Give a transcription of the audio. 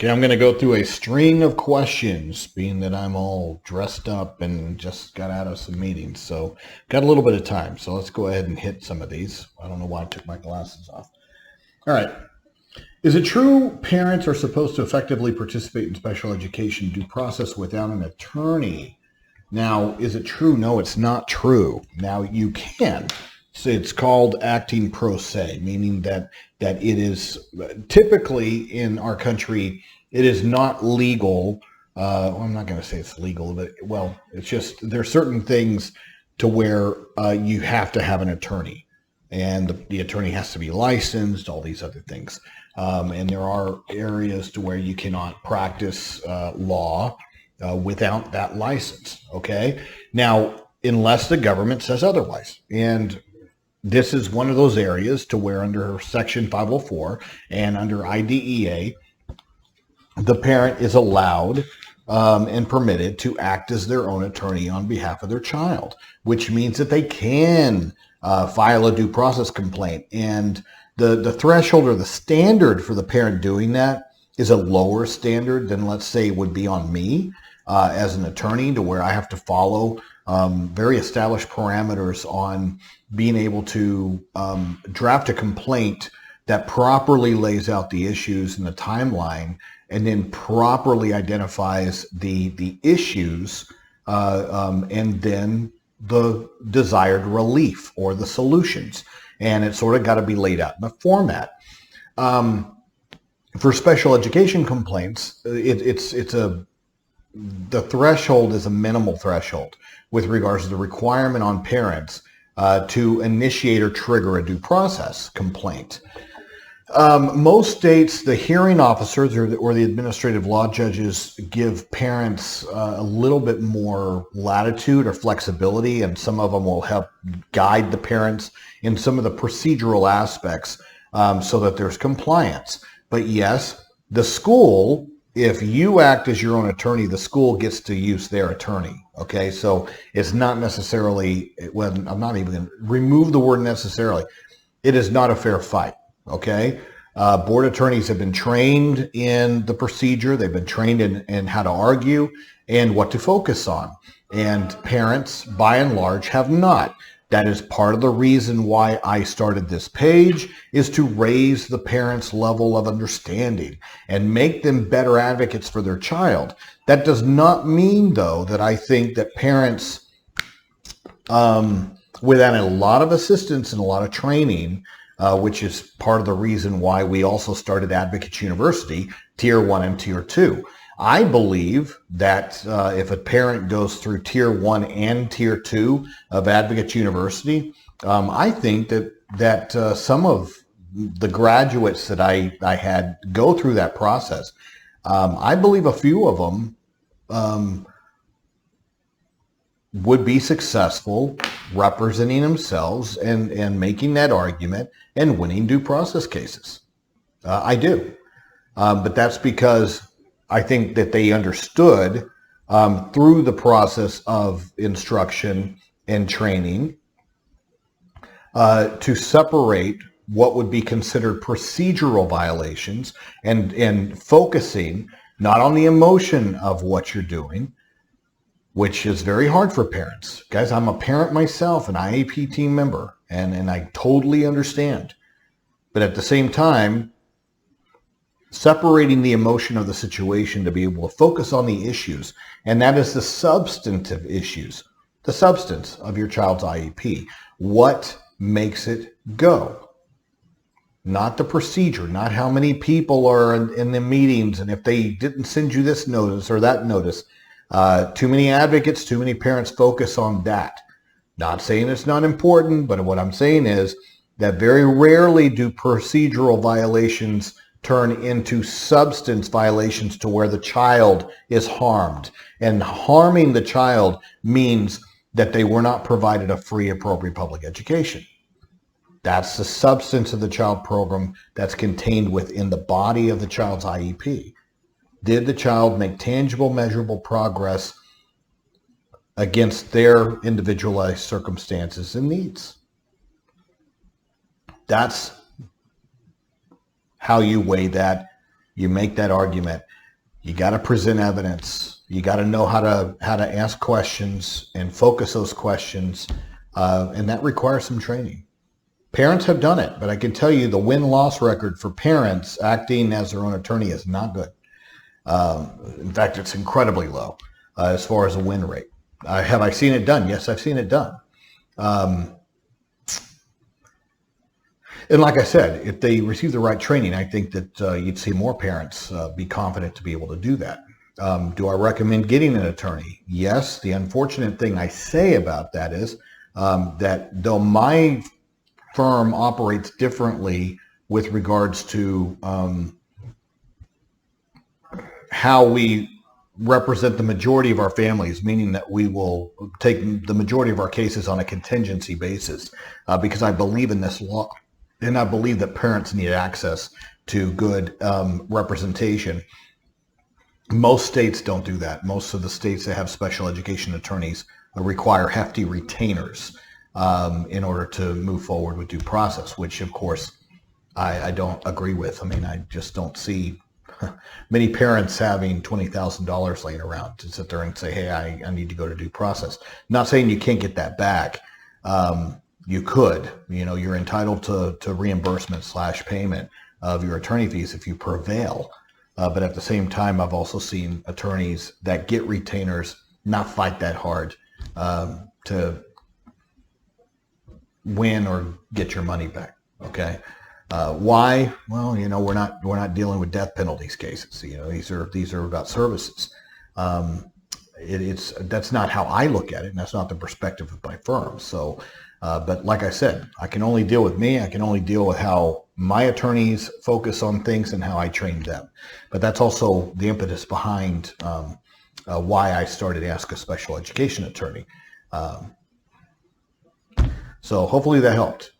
Okay, I'm going to go through a string of questions, being that I'm all dressed up and just got out of some meetings. So got a little bit of time. So let's go ahead and hit some of these. I don't know why I took my glasses off. All right. Is it true parents are supposed to effectively participate in special education due process without an attorney? Now, is it true? No, it's not true. Now, you can. So it's called acting pro se, meaning that it is typically in our country, it is not legal. Well, I'm not going to say it's legal, but well, it's just there are certain things to where you have to have an attorney, and the attorney has to be licensed, all these other things. And there are areas to where you cannot practice law without that license. Okay. Now, unless the government says otherwise. And this is one of those areas to where under Section 504 and under IDEA, the parent is allowed and permitted to act as their own attorney on behalf of their child, which means that they can file a due process complaint. And the threshold or the standard for the parent doing that is a lower standard than, let's say, would be on me as an attorney, to where I have to follow very established parameters on being able to draft a complaint that properly lays out the issues and the timeline, and then properly identifies the issues and then the desired relief or the solutions. And it's sort of got to be laid out in a format. For special education complaints, the threshold is a minimal threshold with regards to the requirement on parents to initiate or trigger a due process complaint. Most states, the hearing officers or the administrative law judges give parents a little bit more latitude or flexibility, and some of them will help guide the parents in some of the procedural aspects so that there's compliance. But yes, the school, if you act as your own attorney, the school gets to use their attorney. Okay, so it's not necessarily, well, I'm not even going to remove the word necessarily. It is not a fair fight. Okay, board attorneys have been trained in the procedure. They've been trained in how to argue and what to focus on. And parents, by and large, have not. That is part of the reason why I started this page, is to raise the parents' level of understanding and make them better advocates for their child. That does not mean, though, that I think that parents, without a lot of assistance and a lot of training, which is part of the reason why we also started Advocates University, Tier 1 and Tier 2. I believe that if a parent goes through Tier 1 and Tier 2 of Advocates University, I think that some of the graduates that I had go through that process, I believe a few of them would be successful representing themselves and making that argument and winning due process cases. I do. But that's because I think that they understood through the process of instruction and training to separate what would be considered procedural violations and focusing not on the emotion of what you're doing, which is very hard for parents. Guys, I'm a parent myself, an IAP team member, and I totally understand. But at the same time, separating the emotion of the situation to be able to focus on the issues, and that is the substantive issues, the substance of your child's IEP. What makes it go? Not the procedure, not how many people are in the meetings, and if they didn't send you this notice or that notice. Too many advocates, too many parents focus on that. Not saying it's not important, but what I'm saying is that very rarely do procedural violations turn into substance violations to where the child is harmed. And harming the child means that they were not provided a free, appropriate public education. That's the substance of the child program that's contained within the body of the child's IEP. Did the child make tangible, measurable progress against their individualized circumstances and needs? That's how you weigh that you make that argument. You got to present evidence. You got to know how to ask questions and focus those questions, and that requires some training. Parents have done it, but I can tell you the win-loss record for parents acting as their own attorney is not good. In fact, it's incredibly low as far as a win rate. Have I seen it done? Yes, I've seen it done. And like I said, if they receive the right training, I think that you'd see more parents be confident to be able to do that. Do I recommend getting an attorney? Yes. The unfortunate thing I say about that is that though my firm operates differently with regards to how we represent the majority of our families, meaning that we will take the majority of our cases on a contingency basis, because I believe in this law. And I believe that parents need access to good representation. Most states don't do that. Most of the states that have special education attorneys require hefty retainers in order to move forward with due process, which of course I don't agree with. I mean, I just don't see many parents having $20,000 laying around to sit there and say, hey, I need to go to due process. Not saying you can't get that back. You could, you're entitled to reimbursement / payment of your attorney fees if you prevail. But at the same time, I've also seen attorneys that get retainers not fight that hard to win or get your money back. Okay. Why? Well, we're not dealing with death penalties cases. These are about services. That's not how I look at it, and that's not the perspective of my firm. So, but like I said, I can only deal with me. I can only deal with how my attorneys focus on things and how I train them. But that's also the impetus behind why I started Ask a Special Education Attorney. So hopefully that helped.